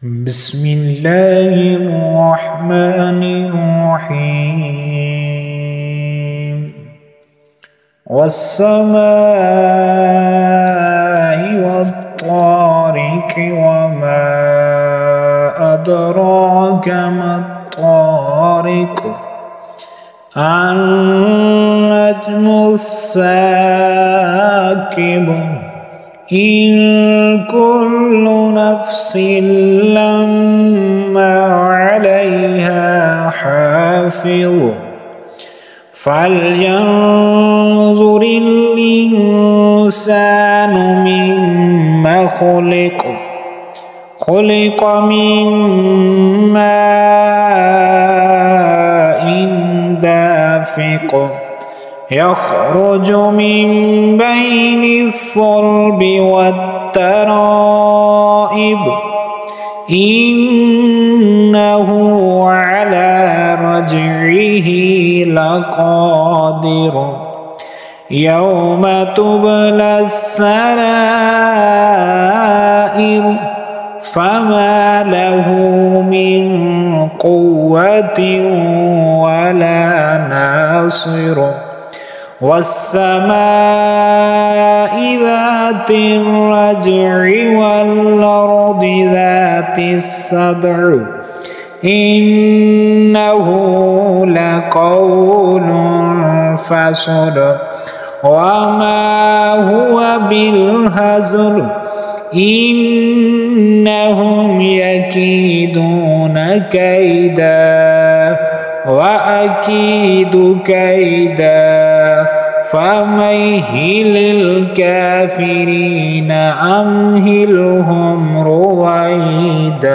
بسم الله الرحمن الرحيم والسماء والطارق وما أدراك ما الطارق النجم الثاقب إن كل نفس لما عليها حافظ فلينظر الإنسان مما خلق من ماء دافق يخرج من بين الصلب والترائب إنه على رجعه لقادر يوم تبلى السرائر فما له من قوة ولا ناصر والسماء ذات الرجع والأرض ذات الصدع إنه لقول فصل وما هو بالهزل إنهم يكيدون كيدا وأكيد كيدا فمهل الكافرين أمهلهم رويدا.